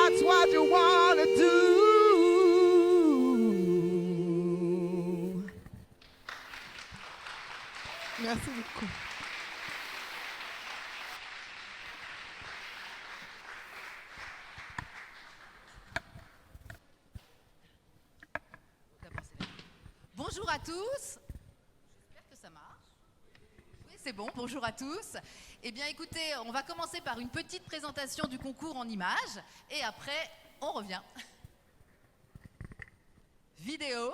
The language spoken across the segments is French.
that's what you wanna do. Merci beaucoup. Bonjour à tous. J'espère que ça marche. Oui, c'est bon. Bonjour à tous. Eh bien, écoutez, on va commencer par une petite présentation du concours en images et après, on revient. Vidéo.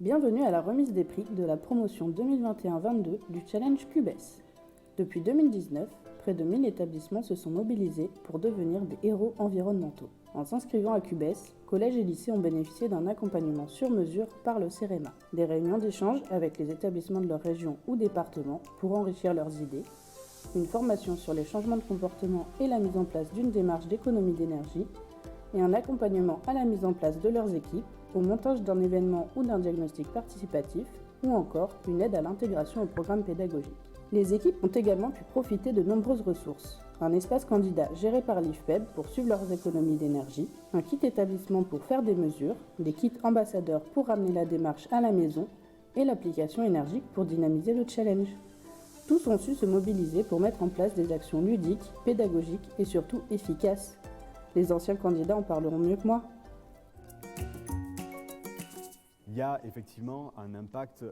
Bienvenue à la remise des prix de la promotion 2021-22 du Challenge CUBES. Depuis 2019, près de 1000 établissements se sont mobilisés pour devenir des héros environnementaux. En s'inscrivant à CUBES, collèges et lycées ont bénéficié d'un accompagnement sur mesure par le CEREMA, des réunions d'échange avec les établissements de leur région ou département pour enrichir leurs idées, une formation sur les changements de comportement et la mise en place d'une démarche d'économie d'énergie, et un accompagnement à la mise en place de leurs équipes, au montage d'un événement ou d'un diagnostic participatif, ou encore une aide à l'intégration au programme pédagogique. Les équipes ont également pu profiter de nombreuses ressources. Un espace candidat géré par l'IFPEB pour suivre leurs économies d'énergie, un kit établissement pour faire des mesures, des kits ambassadeurs pour ramener la démarche à la maison, et l'application énergique pour dynamiser le challenge. Tous ont su se mobiliser pour mettre en place des actions ludiques, pédagogiques et surtout efficaces. Les anciens candidats en parleront mieux que moi. Il y a effectivement un impact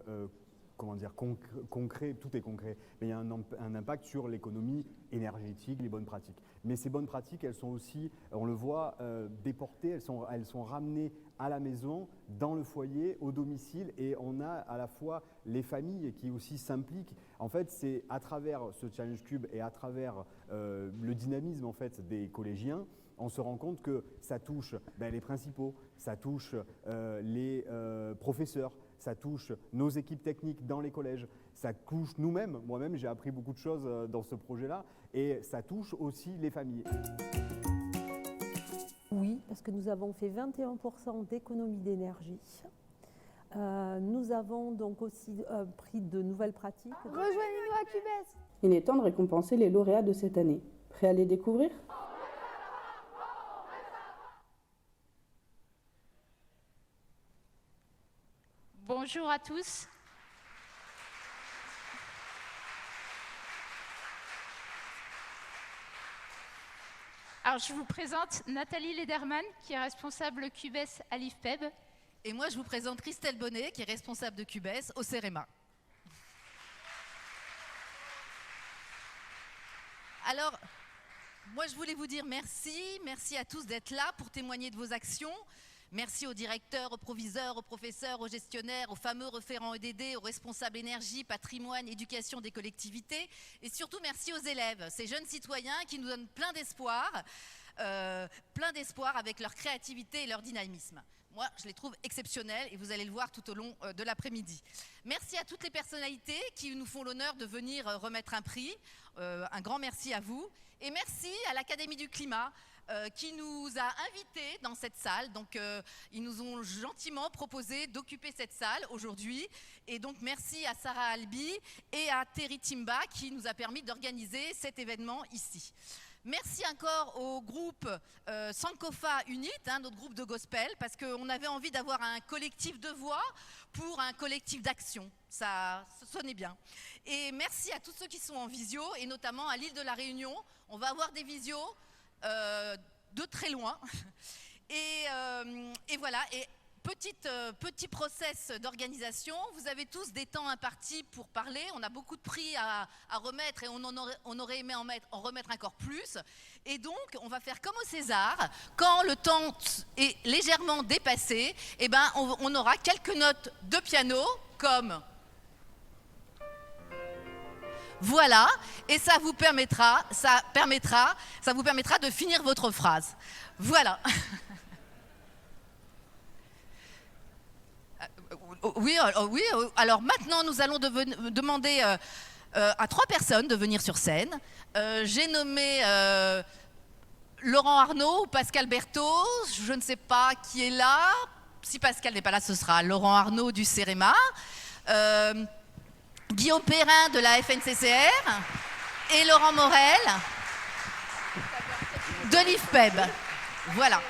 concret, tout est concret, mais il y a un impact sur l'économie énergétique, les bonnes pratiques. Mais ces bonnes pratiques, elles sont aussi, on le voit, déportées, elles sont ramenées à la maison, dans le foyer, au domicile, et on a à la fois les familles qui aussi s'impliquent. En fait, c'est à travers ce Challenge Cube et à travers le dynamisme en fait, des collégiens, on se rend compte que ça touche les principaux, ça touche les professeurs, ça touche nos équipes techniques dans les collèges, ça touche nous-mêmes. Moi-même, j'ai appris beaucoup de choses dans ce projet-là et ça touche aussi les familles. Oui, parce que nous avons fait 21% d'économie d'énergie. Nous avons donc aussi pris de nouvelles pratiques. Rejoignez-nous à CUBES. Il est temps de récompenser les lauréats de cette année. Prêts à les découvrir ? Bonjour à tous. Alors, je vous présente Nathalie Lederman, qui est responsable CUBES à l'IFPEB. Et moi, je vous présente Christelle Bonnet, qui est responsable de CUBES au CEREMA. Alors, moi, je voulais vous dire merci à tous d'être là pour témoigner de vos actions. Merci aux directeurs, aux proviseurs, aux professeurs, aux gestionnaires, aux fameux référents EDD, aux responsables énergie, patrimoine, éducation des collectivités. Et surtout, merci aux élèves, ces jeunes citoyens qui nous donnent plein d'espoir avec leur créativité et leur dynamisme. Moi, je les trouve exceptionnels et vous allez le voir tout au long de l'après-midi. Merci à toutes les personnalités qui nous font l'honneur de venir remettre un prix. Un grand merci à vous. Et merci à l'Académie du Climat, qui nous a invités dans cette salle. Donc, ils nous ont gentiment proposé d'occuper cette salle aujourd'hui. Et donc, merci à Sarah Albi et à Terry Timba qui nous a permis d'organiser cet événement ici. Merci encore au groupe Sankofa Unit, notre groupe de gospel, parce qu'on avait envie d'avoir un collectif de voix pour un collectif d'action. Ça sonnait bien. Et merci à tous ceux qui sont en visio, et notamment à l'île de la Réunion. On va avoir des visios de très loin. Et voilà. Et petit process d'organisation. Vous avez tous des temps impartis pour parler. On a beaucoup de prix à remettre et on aurait aimé en remettre encore plus. Et donc, on va faire comme au César. Quand le temps est légèrement dépassé, eh ben, on aura quelques notes de piano comme... Voilà, et ça vous permettra de finir votre phrase. Voilà. Oui, alors maintenant nous allons demander à 3 personnes de venir sur scène. J'ai nommé Laurent Arnaud ou Pascal Berthaud, je ne sais pas qui est là. Si Pascal n'est pas là, ce sera Laurent Arnaud du CEREMA, Guillaume Perrin de la FNCCR et Laurent Morel de l'IFPEB. Voilà.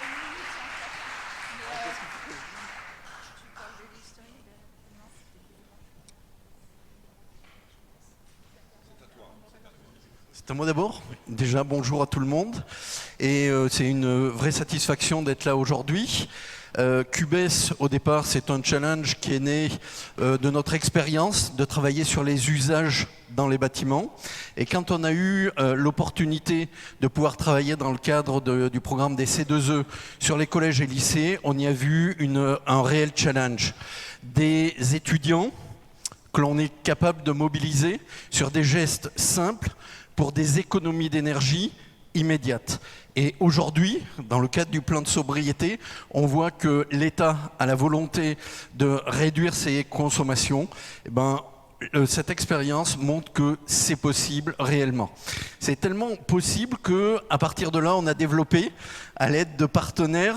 C'est à moi d'abord. Déjà, bonjour à tout le monde. Et c'est une vraie satisfaction d'être là aujourd'hui. QBES, au départ, c'est un challenge qui est né de notre expérience de travailler sur les usages dans les bâtiments. Et quand on a eu l'opportunité de pouvoir travailler dans le cadre du programme des C2E sur les collèges et lycées, on y a vu un réel challenge. Des étudiants que l'on est capable de mobiliser sur des gestes simples pour des économies d'énergie immédiates. Et aujourd'hui, dans le cadre du plan de sobriété, on voit que l'État a la volonté de réduire ses consommations. Eh ben, cette expérience montre que c'est possible réellement. C'est tellement possible qu'à partir de là, on a développé, à l'aide de partenaires,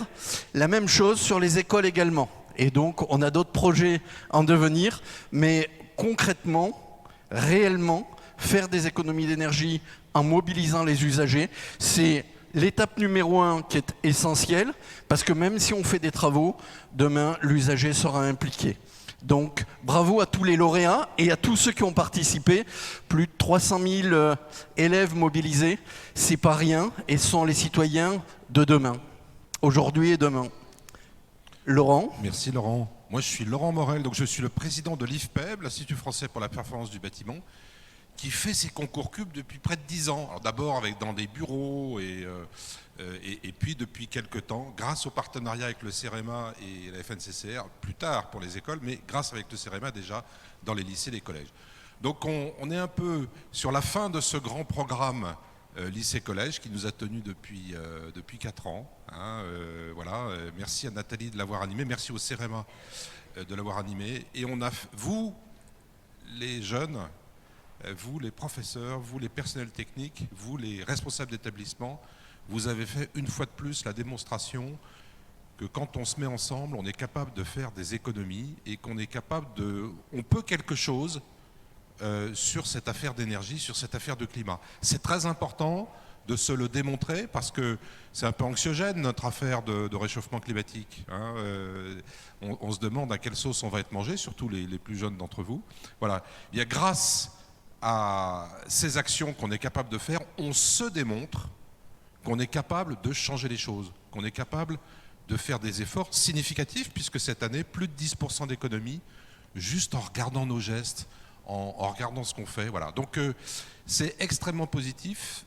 la même chose sur les écoles également. Et donc, on a d'autres projets en devenir, mais concrètement, réellement, faire des économies d'énergie en mobilisant les usagers, c'est l'étape numéro 1 qui est essentielle, parce que même si on fait des travaux, demain, l'usager sera impliqué. Donc, bravo à tous les lauréats et à tous ceux qui ont participé. Plus de 300 000 élèves mobilisés, c'est pas rien, et ce sont les citoyens de demain, aujourd'hui et demain. Laurent. Merci Laurent. Moi je suis Laurent Morel, donc je suis le président de l'IFPEB, l'Institut français pour la performance du bâtiment, qui fait ses concours cubes depuis près de 10 ans. Alors d'abord dans des bureaux et puis depuis quelques temps, grâce au partenariat avec le CEREMA et la FNCCR, plus tard pour les écoles, mais grâce avec le CEREMA déjà dans les lycées et les collèges. Donc on est un peu sur la fin de ce grand programme lycée-collège qui nous a tenus depuis 4 ans. Hein, voilà. Merci à Nathalie de l'avoir animé, merci au CEREMA de l'avoir animé. Et on a, vous, les jeunes, vous les professeurs, vous les personnels techniques, vous les responsables d'établissement, vous avez fait une fois de plus la démonstration que quand on se met ensemble, on est capable de faire des économies et qu'on est capable de... On peut quelque chose sur cette affaire d'énergie, sur cette affaire de climat. C'est très important de se le démontrer parce que c'est un peu anxiogène notre affaire de réchauffement climatique. Hein. On se demande à quelle sauce on va être mangé, surtout les plus jeunes d'entre vous. Voilà. Il y a grâce à ces actions qu'on est capable de faire, on se démontre qu'on est capable de changer les choses, qu'on est capable de faire des efforts significatifs, puisque cette année, plus de 10% d'économie, juste en regardant nos gestes, en regardant ce qu'on fait. Voilà. Donc c'est extrêmement positif,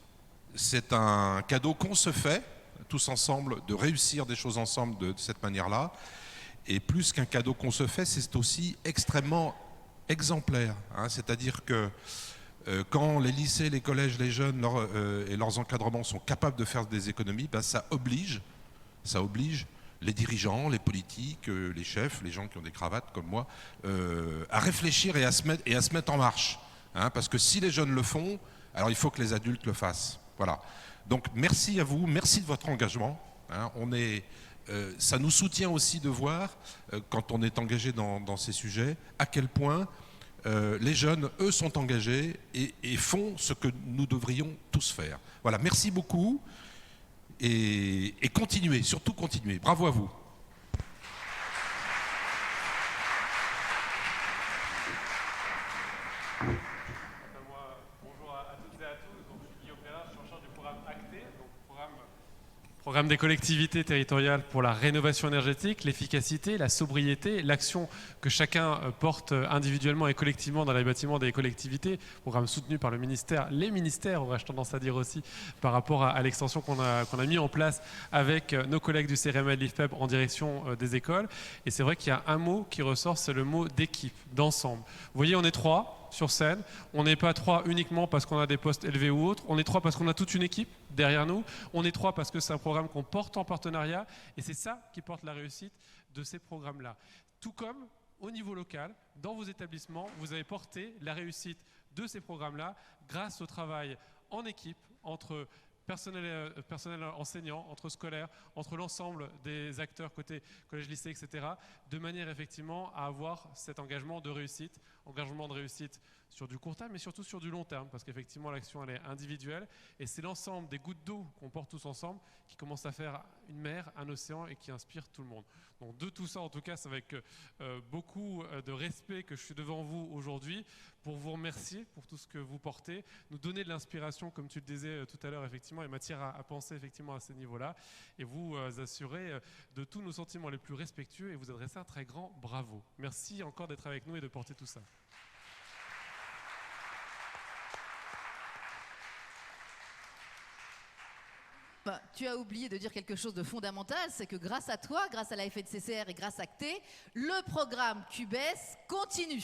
c'est un cadeau qu'on se fait, tous ensemble, de réussir des choses ensemble de cette manière-là, et plus qu'un cadeau qu'on se fait, c'est aussi extrêmement exemplaire. Hein. C'est-à-dire que quand les lycées, les collèges, les jeunes et leurs encadrements sont capables de faire des économies, ben ça oblige les dirigeants, les politiques, les chefs, les gens qui ont des cravates comme moi, à réfléchir et à se mettre en marche. Hein, parce que si les jeunes le font, alors il faut que les adultes le fassent. Voilà. Donc merci à vous, merci de votre engagement. Hein, ça nous soutient aussi de voir, quand on est engagé dans ces sujets, à quel point les jeunes, eux, sont engagés et font ce que nous devrions tous faire. Voilà, merci beaucoup et continuez, surtout continuez. Bravo à vous. Bonjour à toutes et à tous, donc, je suis Guillaume Perrin, je suis en charge du programme ACTE, donc programme des collectivités territoriales pour la rénovation énergétique, l'efficacité, la sobriété, l'action que chacun porte individuellement et collectivement dans les bâtiments des collectivités, programme soutenu par le ministère, les ministères, aurais-je tendance à dire aussi, par rapport à l'extension qu'on a mis en place avec nos collègues du CEREMA et de l'IFPEB en direction des écoles. Et c'est vrai qu'il y a un mot qui ressort, c'est le mot d'équipe, d'ensemble. Vous voyez, on est 3 sur scène, on n'est pas 3 uniquement parce qu'on a des postes élevés ou autres, on est 3 parce qu'on a toute une équipe derrière nous, on est 3 parce que c'est un programme qu'on porte en partenariat et c'est ça qui porte la réussite de ces programmes-là. Tout comme au niveau local, dans vos établissements, vous avez porté la réussite de ces programmes-là grâce au travail en équipe entre personnel enseignant, entre scolaires, entre l'ensemble des acteurs côté collège-lycée, etc., de manière effectivement à avoir cet engagement de réussite sur du court terme, mais surtout sur du long terme, parce qu'effectivement l'action elle est individuelle, et c'est l'ensemble des gouttes d'eau qu'on porte tous ensemble qui commence à faire une mer, un océan, et qui inspire tout le monde. Donc de tout ça, en tout cas, c'est avec beaucoup de respect que je suis devant vous aujourd'hui, pour vous remercier pour tout ce que vous portez, nous donner de l'inspiration, comme tu le disais tout à l'heure, effectivement, et matière à penser effectivement à ces niveaux-là, et vous assurer de tous nos sentiments les plus respectueux et vous adresser un très grand bravo. Merci encore d'être avec nous et de porter tout ça. Bah, tu as oublié de dire quelque chose de fondamental, c'est que grâce à toi, grâce à la FNCCR et grâce à CT, le programme QBES continue.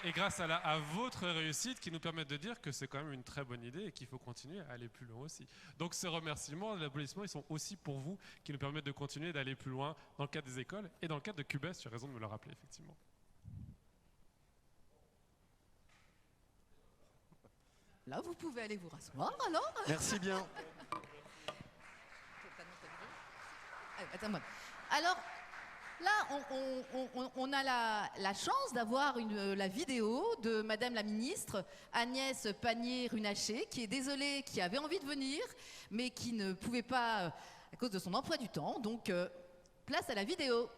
Et grâce à votre réussite qui nous permettent de dire que c'est quand même une très bonne idée et qu'il faut continuer à aller plus loin aussi. Donc ces remerciements, les applaudissements, ils sont aussi pour vous qui nous permettent de continuer d'aller plus loin dans le cadre des écoles et dans le cadre de QBES, tu as raison de me le rappeler effectivement. Là, vous pouvez aller vous rasseoir alors. Merci bien. Alors, là, on a la chance d'avoir la vidéo de Madame la Ministre Agnès Pannier-Runacher, qui est désolée, qui avait envie de venir, mais qui ne pouvait pas à cause de son emploi du temps. Donc, place à la vidéo.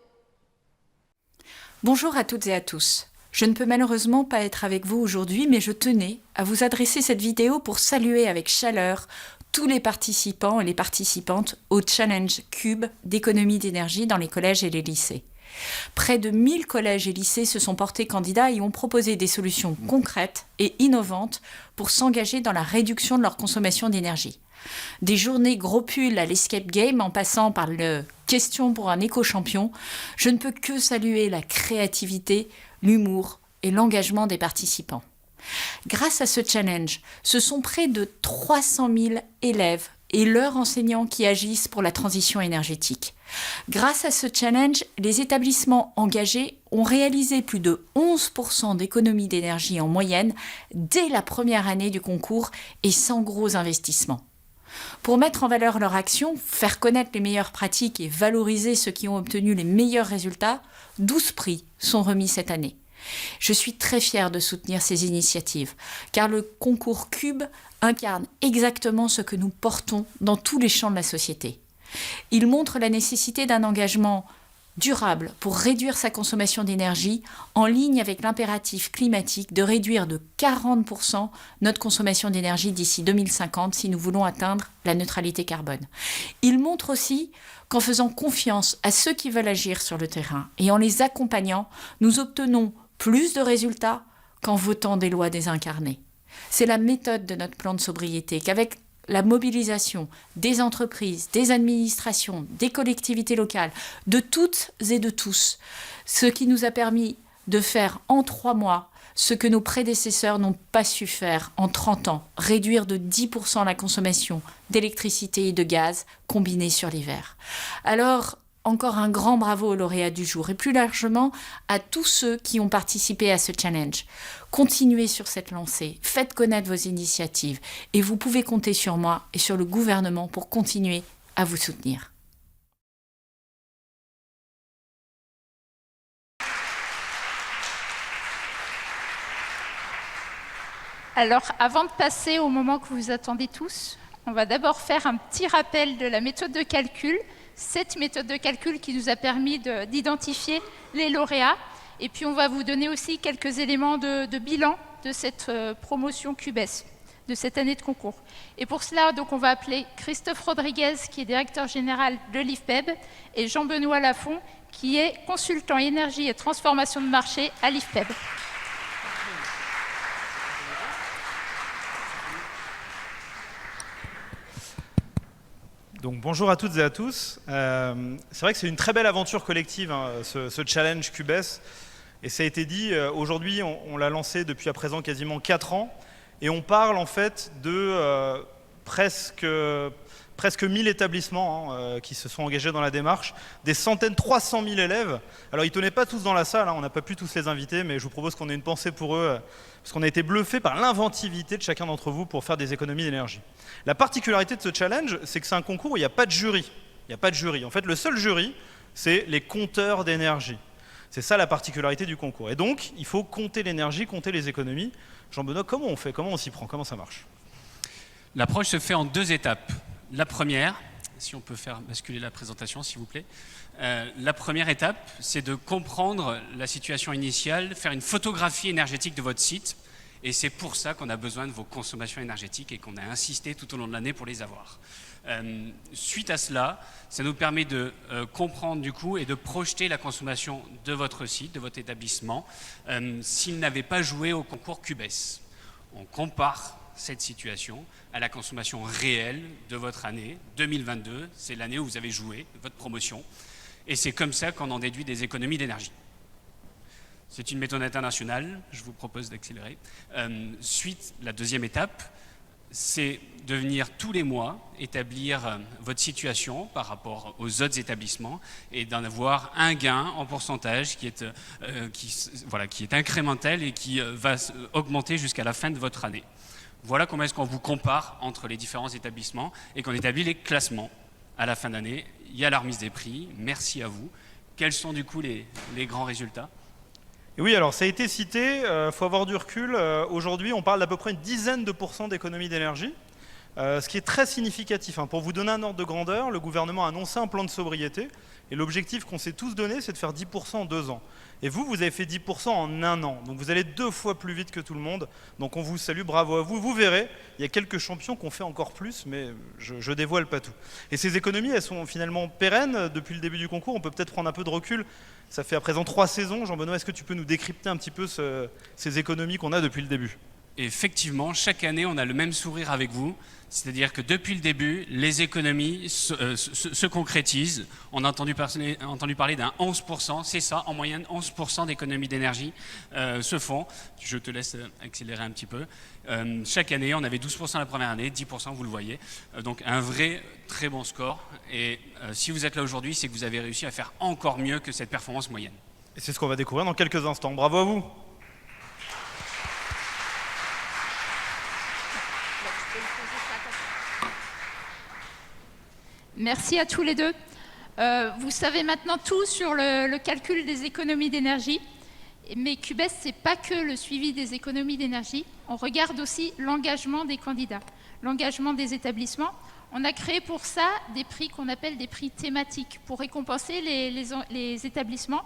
Bonjour à toutes et à tous. Je ne peux malheureusement pas être avec vous aujourd'hui, mais je tenais à vous adresser cette vidéo pour saluer avec chaleur tous les participants et les participantes au Challenge Cube d'économie d'énergie dans les collèges et les lycées. Près de 1000 collèges et lycées se sont portés candidats et ont proposé des solutions concrètes et innovantes pour s'engager dans la réduction de leur consommation d'énergie. Des journées gros pull à l'Escape Game en passant par le Question pour un éco-champion, je ne peux que saluer la créativité, l'humour et l'engagement des participants. Grâce à ce challenge, ce sont près de 300 000 élèves et leurs enseignants qui agissent pour la transition énergétique. Grâce à ce challenge, les établissements engagés ont réalisé plus de 11% d'économie d'énergie en moyenne dès la première année du concours et sans gros investissements. Pour mettre en valeur leur action, faire connaître les meilleures pratiques et valoriser ceux qui ont obtenu les meilleurs résultats, 12 prix sont remis cette année. Je suis très fière de soutenir ces initiatives, car le concours Cube incarne exactement ce que nous portons dans tous les champs de la société. Il montre la nécessité d'un engagement durable pour réduire sa consommation d'énergie en ligne avec l'impératif climatique de réduire de 40% notre consommation d'énergie d'ici 2050 si nous voulons atteindre la neutralité carbone. Il montre aussi qu'en faisant confiance à ceux qui veulent agir sur le terrain et en les accompagnant, nous obtenons plus de résultats qu'en votant des lois désincarnées. C'est la méthode de notre plan de sobriété qu'avec la mobilisation des entreprises, des administrations, des collectivités locales, de toutes et de tous, ce qui nous a permis de faire en 3 mois ce que nos prédécesseurs n'ont pas su faire en 30 ans, réduire de 10% la consommation d'électricité et de gaz combinée sur l'hiver. Alors, encore un grand bravo aux lauréats du jour et plus largement à tous ceux qui ont participé à ce challenge. Continuez sur cette lancée, faites connaître vos initiatives et vous pouvez compter sur moi et sur le gouvernement pour continuer à vous soutenir. Alors, avant de passer au moment que vous attendez tous, on va d'abord faire un petit rappel de la méthode de calcul. Cette méthode de calcul qui nous a permis d'identifier les lauréats. Et puis on va vous donner aussi quelques éléments de bilan de cette promotion QBES, de cette année de concours. Et pour cela, donc, on va appeler Christophe Rodriguez, qui est directeur général de l'IFPEB, et Jean-Benoît Lafont, qui est consultant énergie et transformation de marché à l'IFPEB. Donc bonjour à toutes et à tous. C'est vrai que c'est une très belle aventure collective, hein, ce challenge QBES. Et ça a été dit, aujourd'hui on l'a lancé depuis à présent quasiment 4 ans. Et on parle en fait de presque presque 1000 établissements qui se sont engagés dans la démarche, des centaines, 300 000 élèves. Alors ils ne tenaient pas tous dans la salle, on n'a pas pu tous les inviter, mais je vous propose qu'on ait une pensée pour eux, parce qu'on a été bluffés par l'inventivité de chacun d'entre vous pour faire des économies d'énergie. La particularité de ce challenge, c'est que c'est un concours où il n'y a pas de jury. Il n'y a pas de jury. En fait, le seul jury, c'est les compteurs d'énergie. C'est ça la particularité du concours. Et donc, il faut compter l'énergie, compter les économies. Jean-Benoît, comment on fait? Comment on s'y prend? Comment ça marche? L'approche se fait en 2 étapes. La première, si on peut faire basculer la présentation, s'il vous plaît. La première étape, c'est de comprendre la situation initiale, faire une photographie énergétique de votre site. Et c'est pour ça qu'on a besoin de vos consommations énergétiques et qu'on a insisté tout au long de l'année pour les avoir. Suite à cela, ça nous permet de comprendre du coup et de projeter la consommation de votre site, de votre établissement, s'il n'avait pas joué au concours Cubes. On compare cette situation à la consommation réelle de votre année 2022, c'est l'année où vous avez joué, votre promotion, et c'est comme ça qu'on en déduit des économies d'énergie. C'est une méthode internationale, je vous propose d'accélérer. Suite, la deuxième étape, c'est de venir tous les mois établir votre situation par rapport aux autres établissements et d'en avoir un gain en pourcentage qui est incrémental et qui va augmenter jusqu'à la fin de votre année. Voilà comment est-ce qu'on vous compare entre les différents établissements et qu'on établit les classements. À la fin d'année, il y a la remise des prix. Merci à vous. Quels sont du coup les grands résultats ? Et oui, alors ça a été cité, faut avoir du recul. Aujourd'hui, on parle d'à peu près une dizaine de % d'économie d'énergie, ce qui est très significatif. Pour vous donner un ordre de grandeur, le gouvernement a annoncé un plan de sobriété et l'objectif qu'on s'est tous donné, c'est de faire 10% en 2 ans. Et vous avez fait 10% en 1 an. Donc vous allez 2 fois plus vite que tout le monde. Donc on vous salue, bravo à vous. Vous verrez, il y a quelques champions qui ont fait encore plus, mais je dévoile pas tout. Et ces économies, elles sont finalement pérennes depuis le début du concours. On peut peut-être prendre un peu de recul. Ça fait à présent 3 saisons. Jean-Benoît, est-ce que tu peux nous décrypter un petit peu ces économies qu'on a depuis le début ? Effectivement, chaque année, on a le même sourire avec vous. C'est-à-dire que depuis le début, les économies se concrétisent. On a entendu parler d'un 11%, c'est ça, en moyenne 11% d'économies d'énergie se font. Je te laisse accélérer un petit peu. Chaque année, on avait 12% la première année, 10%, vous le voyez. Donc un vrai très bon score. Et si vous êtes là aujourd'hui, c'est que vous avez réussi à faire encore mieux que cette performance moyenne. Et c'est ce qu'on va découvrir dans quelques instants. Bravo à vous. Merci à tous les deux. Vous savez maintenant tout sur le calcul des économies d'énergie. Mais Cubes, ce n'est pas que le suivi des économies d'énergie. On regarde aussi l'engagement des candidats, l'engagement des établissements. On a créé pour ça des prix qu'on appelle des prix thématiques pour récompenser les établissements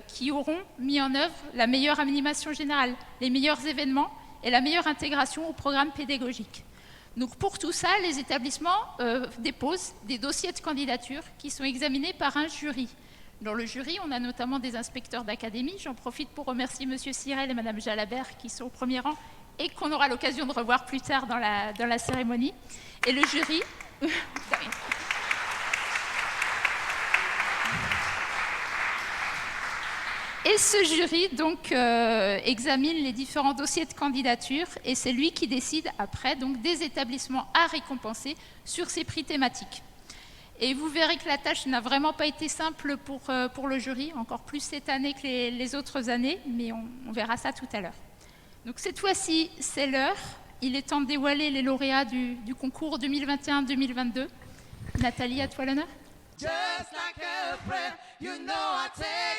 qui auront mis en œuvre la meilleure animation générale, les meilleurs événements et la meilleure intégration au programme pédagogique. Donc pour tout ça, les établissements déposent des dossiers de candidature qui sont examinés par un jury. Dans le jury, on a notamment des inspecteurs d'académie. J'en profite pour remercier M. Sirel et Mme Jalabert qui sont au premier rang et qu'on aura l'occasion de revoir plus tard dans la cérémonie. Et le jury... Et ce jury donc examine les différents dossiers de candidature et c'est lui qui décide après donc des établissements à récompenser sur ces prix thématiques. Et vous verrez que la tâche n'a vraiment pas été simple pour le jury, encore plus cette année que les autres années, mais on verra ça tout à l'heure. Donc cette fois-ci, c'est l'heure. Il est temps de dévoiler les lauréats du concours 2021-2022. Nathalie, à toi l'honneur. Just like a prayer, you know I take